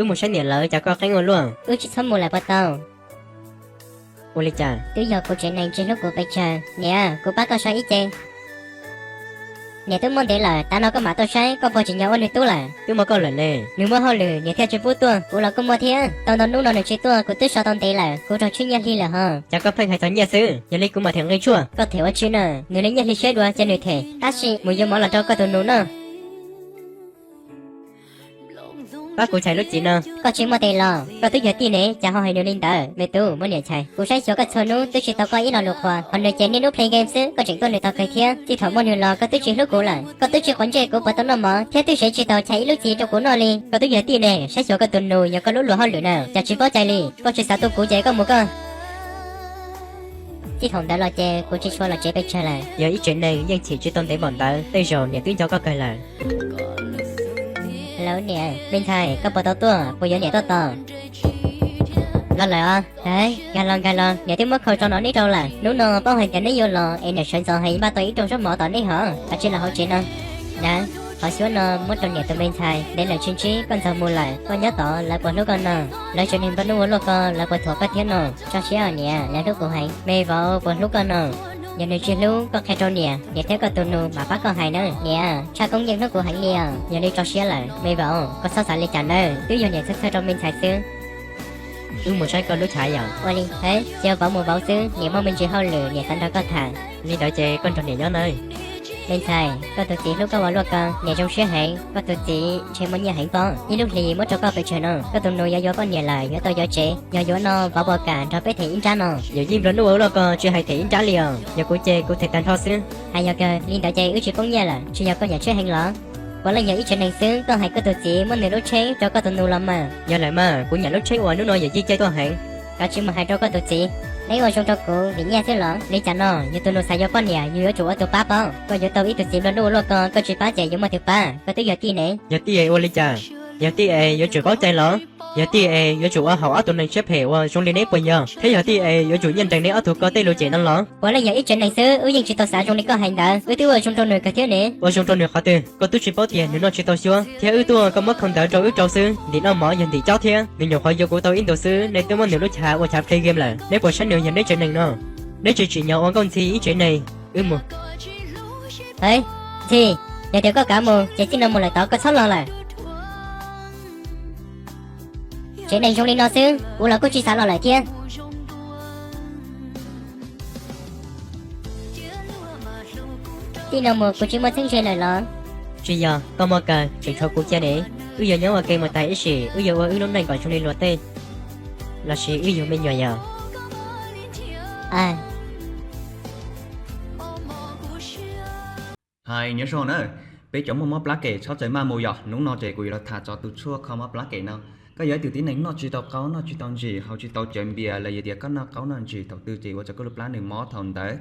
một số tiền lợi chả có cái ngôn luôn. Chỉ sống một lại bắt đầu. Uli cha. Từ giờ cô chuyện này trên lúc của bây giờ. Nè, cô bác có sao ý chê. Nè tôi muốn thế là ta nói có mà tôi sai, có vô chuyện nhau ôn tu là. Tôi mà có lời nè. Nếu mà hồi lử, nè theo chuyện vô tua, cô là cô mua thế. Tao nói lúc nào được chơi tua, cô tức sao tao thế là, cô trò chuyên nhân ly là hả? Chả có phải hay thằng nhà sư, giờ lấy cũng mà thằng gây chua. Có thể ở chuyện à, người lấy nhân ly chơi đùa cho người thể. Ta chỉ muốn dùng món là cho có tụi nó nè. Bác cô chạy lúc chị nè. Có chuyện mà thế là, có tôi giờ tin này, chả hỏi nhiều linh tờ, mẹ tu muốn nhảy chạy. Cô sai số cái số nú, tôi chỉ tao có ý là lục hòa, còn nơi chơi nên lúc play game chứ, có chuyện tôi người tao cái kia, chỉ thảo muốn nhiều là có tôi chỉ lúc cũ là, có tôi chỉ khoản chơi của bà tao nó mà, thế tôi sẽ chỉ tao chạy lúc gì trong của nó đi, có tôi giờ tin này, sai số cái tuần nụ, nhờ có lúc lúa hoa lửa nào, chả chỉ có chạy đi, có chuyện sao tôi cũ chạy có một con. Chỉ thằng đã lo chơi, cô chỉ cho là chơi bây giờ là. Giờ ý chuyện này nhưng chỉ tôn để bọn ta, bây giờ nhà tuyến cho có cây là. Hello nè, bên thầy, có bộ tao tua, bộ giờ nhẹ tao tao. Lo lại à, đấy, gai lon, nhà tiếng mất khôi cho nó đi đâu là, nếu nó bao hình cái nó vô lò, em này sẵn sàng hay ba tôi ít trong số mỏ tao đi hả, chỉ là hậu chuyện không? Đã, họ xuống nó mất trong nhà tụi bên thầy, để là chuyên trí, con sao mua lại, con nhớ tỏ lại bộ lúc con nè, lại cho nên bắt nuôi lúc con, lại bộ thuộc các thiên nè, cho xíu ở nhà, lại lúc của hay, mê vào bộ lúc con nè. Giờ này chuyên lưu có khai trâu nè, để theo có tuần nụ mà bác con hay nữa nè, cha công nhân nó của hay nè, giờ này cho xíu lại, mê vào, có sao xài lấy chả nữa, cứ giờ nhà sẽ trong bên thầy xưa. Một sai con lúc chạy à. Ôi đi, thế, chưa bảo một bảo xứ, nếu mà mình chỉ hao lửa, nhà tận đó có thả. Đi đợi chơi con tròn nhẹ nhớ nơi. Bên thầy, có tụi chị lúc có bảo luật con, nhà trong xe hẹn, có tụi chị chơi muốn nhà hẹn con, như lúc thì mất cho con bị chơi nó, có tụi nó do con nhà lại, do tôi do chị, do nó bảo bò cả cho bé thị in trán nó. Giờ im rồi nó lo con chưa hay thì in trả liền. Giờ cô chơi cô thể tan thao xứ. Hay giờ cơ, liên đạo chơi ước chỉ con nhà là, chỉ giờ con nhà chơi hẹn lọ. Quả là giờ ít chuyện này xứ, con hay có tụi chị muốn người lúc chơi cho có tụi nó làm mà. Giờ lại mà, của nhà lúc chơi hoài nó nói giờ chi chơi tôi hẹn. Có chỉ mà hai cho có tụi chị. Lấy vào trong cho cô, vì nhà xứ lọ, lấy chả nó, như tụi nó xài cho con nhà, như ở chỗ ở tụi ba bao. Có giờ tao ít tụi chị nó lo con, có chỉ ba chạy giống mà tụi ba, có tới giờ kia nè. Giờ tí ô li cha. Giờ tí giờ chủ có chơi lỡ. Giờ tí giờ chủ ở hậu ở tụi này xếp hệ trong liên nếp bây giờ. Thế giờ tí giờ chủ nhân trần này ở tụi có tay lộ chuyện năng lỡ. Quả là giờ ít chuyện này xứ, ước gì chỉ tao xả trong này có hành đã, ước tiêu ở trong trâu người cả thiếu nè. Ở trong trâu người khó tiền, có tôi chỉ báo tiền nếu nó chỉ tao xưa. Thế ước tôi có mất không đỡ trâu ước trâu xứ, thì nó mở dần thì cháu thế. Nên nhiều khỏi vô của tao in đồ xứ, nên tôi muốn nếu lúc trả và trả play game là. Nếu bộ sáng nhiều nhận đấy chuyện này nó. Nếu chỉ nhau ở con gì ý chuyện này, một. Đấy, thì giờ thì có cả một, chỉ xin là một lời tỏ có 6 lần là. Chuyện này trong đi nó xứ, là có chỉ xả lo lại kia. Tí nào một của chỉ một tháng chơi lại lo. Chỉ giờ, có một cái, chỉ cho cuộc chơi đấy. Giờ nhớ ở cây mà tại ít gì, giờ ở lúc này còn trong đi luật tê. Là chỉ giờ mình nhỏ giờ. À. Hai nhớ rồi nữa, bây giờ một món lá kệ cho chơi mà mùi giọt, núng nó chơi quỳ là thả cho tụt chua không món lá kệ nào. Cái giới tiểu tí này nó chỉ tao có nó chỉ tao gì, họ chỉ tao chơi bia là gì thì có nó có nó gì đầu tư gì, và cho có lúc lá này mó thòn đấy.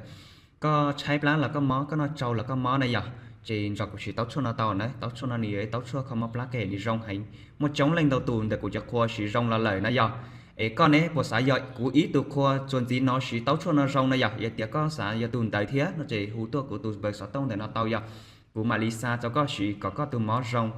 Có trái lá là có mó, có nó trâu là có mó này giờ. Chỉ cho cũng chỉ tao chua nó tao đấy, tao chua nó này tao chua không món lá kệ đi rong hành. Một chống lên đầu tùn để của cho khoa chỉ rong là lời nó giờ. Ấy con ấy bộ xã dạy của ý tụ khoa chuẩn gì nó chỉ tao chua nó rong này giờ, vậy thì có xã giờ tùn tới thế nó chỉ hú tua của tụ bởi xã tông để nó tao giờ. Của Malisa cho có chỉ có tụ mó rong.